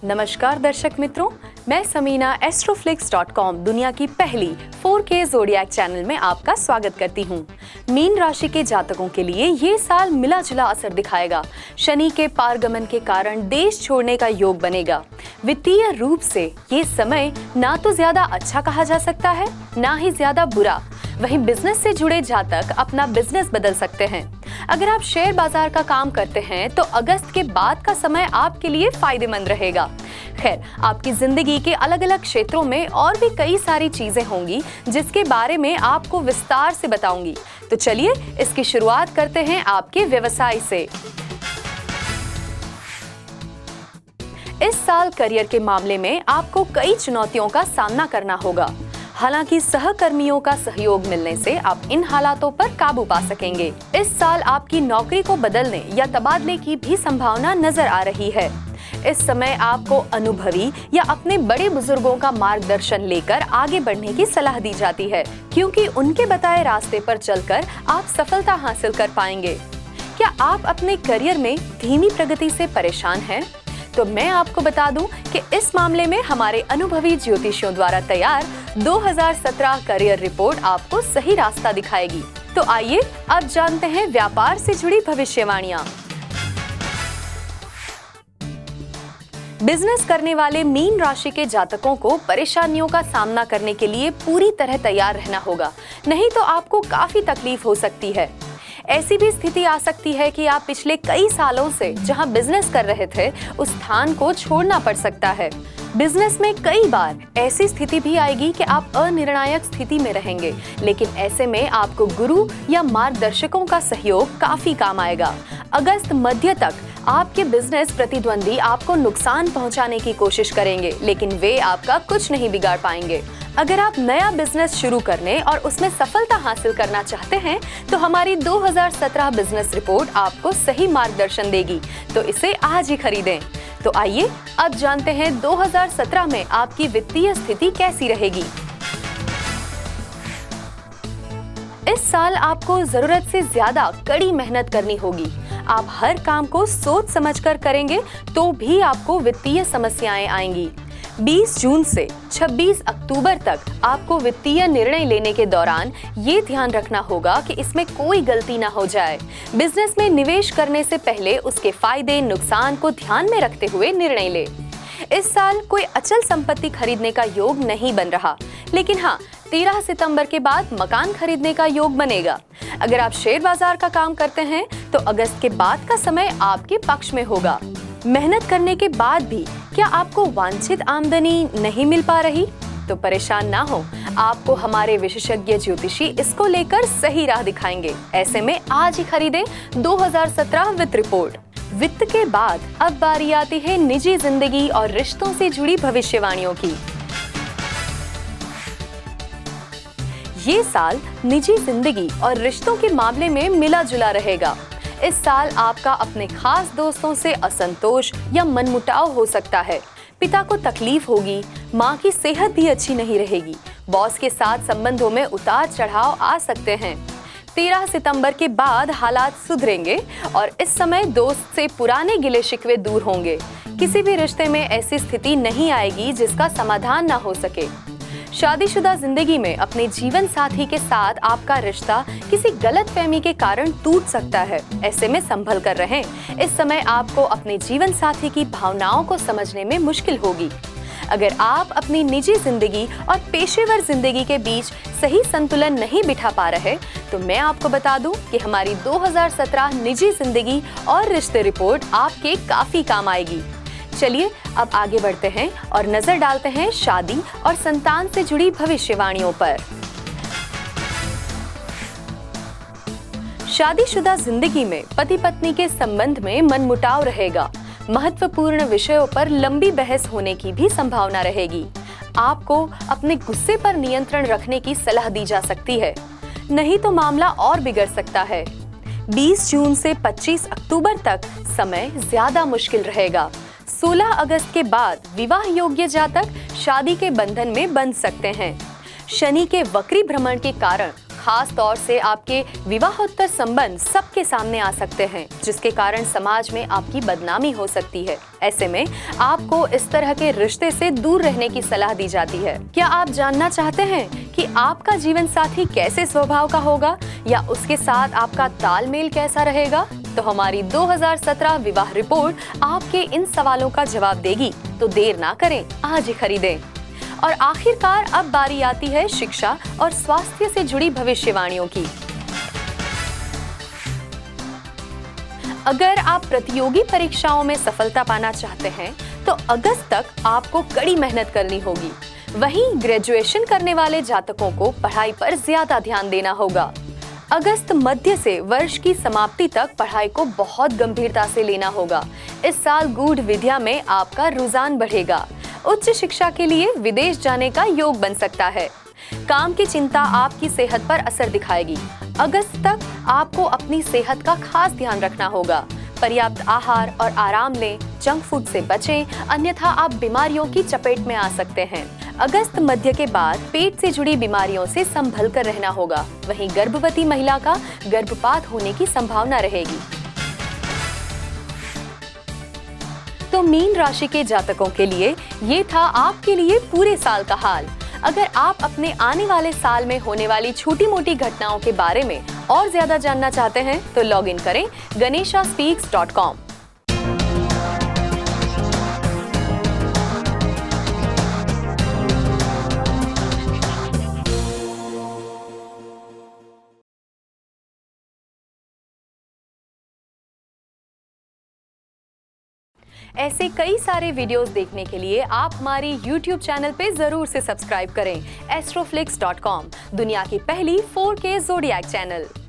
नमस्कार दर्शक मित्रों, मैं समीना एस्ट्रोफ्लिक्स.com दुनिया की पहली 4K ज़ोडिएक चैनल में आपका स्वागत करती हूँ। मीन राशि के जातकों के लिए ये साल मिला जुला असर दिखाएगा। शनि के पारगमन के कारण देश छोड़ने का योग बनेगा। वित्तीय रूप से ये समय ना तो ज्यादा अच्छा कहा जा सकता है, ना ही ज्यादा बुरा। वहीं बिजनेस से जुड़े जातक अपना बिजनेस बदल सकते हैं। अगर आप शेयर बाजार का काम करते हैं तो अगस्त के बाद का समय आपके लिए फायदेमंद रहेगा। खैर, आपकी जिंदगी के अलग अलग क्षेत्रों में और भी कई सारी चीजें होंगी जिसके बारे में आपको विस्तार से बताऊंगी। तो चलिए इसकी शुरुआत करते हैं आपके व्यवसाय से। इस साल करियर के मामले में आपको कई चुनौतियों का सामना करना होगा। हालांकि सहकर्मियों का सहयोग मिलने से आप इन हालातों पर काबू पा सकेंगे। इस साल आपकी नौकरी को बदलने या तबादले की भी संभावना नजर आ रही है। इस समय आपको अनुभवी या अपने बड़े बुजुर्गों का मार्गदर्शन लेकर आगे बढ़ने की सलाह दी जाती है, क्योंकि उनके बताए रास्ते पर चलकर आप सफलता हासिल कर पाएंगे। क्या आप अपने करियर में धीमी प्रगति से परेशान हैं? तो मैं आपको बता दूं कि इस मामले में हमारे अनुभवी ज्योतिषियों द्वारा तैयार 2017 करियर रिपोर्ट आपको सही रास्ता दिखाएगी। तो आइए अब जानते हैं व्यापार से जुड़ी भविष्यवाणियां। बिजनेस करने वाले मीन राशि के जातकों को परेशानियों का सामना करने के लिए पूरी तरह तैयार रहना होगा, नहीं तो आपको काफी तकलीफ हो सकती है। ऐसी भी स्थिति आ सकती है कि आप पिछले कई सालों से जहां बिजनेस कर रहे थे उस स्थान को छोड़ना पड़ सकता है। बिजनेस में कई बार ऐसी स्थिति भी आएगी कि आप अनिर्णायक स्थिति में रहेंगे, लेकिन ऐसे में आपको गुरु या मार्गदर्शकों का सहयोग काफी काम आएगा। अगस्त मध्य तक आपके बिजनेस प्रतिद्वंदी आपको नुकसान पहुंचाने की कोशिश करेंगे, लेकिन वे आपका कुछ नहीं बिगाड़ पाएंगे। अगर आप नया बिजनेस शुरू करने और उसमें सफलता हासिल करना चाहते हैं तो हमारी 2017 बिजनेस रिपोर्ट आपको सही मार्गदर्शन देगी, तो इसे आज ही खरीदें। तो आइए अब जानते हैं 2017 में आपकी वित्तीय स्थिति कैसी रहेगी। इस साल आपको जरूरत से ज्यादा कड़ी मेहनत करनी होगी। आप हर काम को सोच समझकर करेंगे तो भी आपको वित्तीय समस्याएं आएंगी। 20 जून से 26 अक्टूबर तक आपको वित्तीय निर्णय लेने के दौरान ये ध्यान रखना होगा कि इसमें कोई गलती ना हो जाए। बिजनेस में निवेश करने से पहले उसके फायदे नुकसान को ध्यान में रखते हुए निर्णय ले। इस साल कोई अचल संपत्ति खरीदने का योग नहीं बन रहा, लेकिन हाँ, 13 सितंबर के बाद मकान खरीदने का योग बनेगा। अगर आप शेयर बाजार का काम करते हैं तो अगस्त के बाद का समय आपके पक्ष में होगा। मेहनत करने के बाद भी क्या आपको वांछित आमदनी नहीं मिल पा रही? तो परेशान ना हो, आपको हमारे विशेषज्ञ ज्योतिषी इसको लेकर सही राह दिखाएंगे। ऐसे में आज ही खरीदें 2017 वित्त रिपोर्ट। वित्त के बाद अब बारी आती है निजी जिंदगी और रिश्तों से जुड़ी भविष्यवाणियों की। ये साल निजी जिंदगी और रिश्तों के मामले में मिला जुला रहेगा। इस साल आपका अपने खास दोस्तों से असंतोष या मनमुटाव हो सकता है। पिता को तकलीफ होगी, माँ की सेहत भी अच्छी नहीं रहेगी। बॉस के साथ संबंधों में उतार चढ़ाव आ सकते हैं। 13 सितंबर के बाद हालात सुधरेंगे और इस समय दोस्त से पुराने गिले शिकवे दूर होंगे। किसी भी रिश्ते में ऐसी स्थिति नहीं आएगी जिसका समाधान ना हो सके। शादीशुदा जिंदगी में अपने जीवन साथी के साथ आपका रिश्ता किसी गलतफहमी के कारण टूट सकता है। ऐसे में संभल कर रहें। इस समय आपको अपने जीवन साथी की भावनाओं को समझने में मुश्किल होगी। अगर आप अपनी निजी जिंदगी और पेशेवर जिंदगी के बीच सही संतुलन नहीं बिठा पा रहे तो मैं आपको बता दूं कि हमारी 2017 निजी जिंदगी और रिश्ते रिपोर्ट आपके काफी काम आएगी। चलिए अब आगे बढ़ते हैं और नजर डालते हैं शादी और संतान से जुड़ी भविष्यवाणियों पर। शादीशुदा जिंदगी में पति पत्नी के संबंध में मनमुटाव रहेगा। महत्वपूर्ण विषयों पर लंबी बहस होने की भी संभावना रहेगी। आपको अपने गुस्से पर नियंत्रण रखने की सलाह दी जा सकती है, नहीं तो मामला और बिगड़ सकता है। 20 जून से 25 अक्टूबर तक समय ज्यादा मुश्किल रहेगा। 16 अगस्त के बाद विवाह योग्य जातक शादी के बंधन में बंध सकते हैं। शनि के वक्री भ्रमण के कारण खास तौर से आपके विवाहोत्तर संबंध सबके सामने आ सकते हैं, जिसके कारण समाज में आपकी बदनामी हो सकती है। ऐसे में आपको इस तरह के रिश्ते से दूर रहने की सलाह दी जाती है। क्या आप जानना चाहते हैं कि आपका जीवन साथी कैसे स्वभाव का होगा या उसके साथ आपका तालमेल कैसा रहेगा? तो हमारी 2017 विवाह रिपोर्ट आपके इन सवालों का जवाब देगी। तो देर ना करें, आज ही खरीदें। और आखिरकार अब बारी आती है शिक्षा और स्वास्थ्य से जुड़ी भविष्यवाणियों की। अगर आप प्रतियोगी परीक्षाओं में सफलता पाना चाहते हैं तो अगस्त तक आपको कड़ी मेहनत करनी होगी। वहीं ग्रेजुएशन करने वाले जातकों को पढ़ाई पर ज्यादा ध्यान देना होगा। अगस्त मध्य से वर्ष की समाप्ति तक पढ़ाई को बहुत गंभीरता से लेना होगा। इस साल गूढ़ विद्या में आपका रुझान बढ़ेगा। उच्च शिक्षा के लिए विदेश जाने का योग बन सकता है। काम की चिंता आपकी सेहत पर असर दिखाएगी। अगस्त तक आपको अपनी सेहत का खास ध्यान रखना होगा। पर्याप्त आहार और आराम लें, जंक फूड से बचें, अन्यथा आप बीमारियों की चपेट में आ सकते हैं। अगस्त मध्य के बाद पेट से जुड़ी बीमारियों से संभल कर रहना होगा। वहीं गर्भवती महिला का गर्भपात होने की संभावना रहेगी। तो मीन राशि के जातकों के लिए ये था आपके लिए पूरे साल का हाल। अगर आप अपने आने वाले साल में होने वाली छोटी मोटी घटनाओं के बारे में और ज्यादा जानना चाहते हैं तो लॉग इन करें ganesha-speaks.com। ऐसे कई सारे वीडियोस देखने के लिए आप हमारी YouTube चैनल पे जरूर से सब्सक्राइब करें। astroflix.com, दुनिया की पहली 4K ज़ोडिएक चैनल।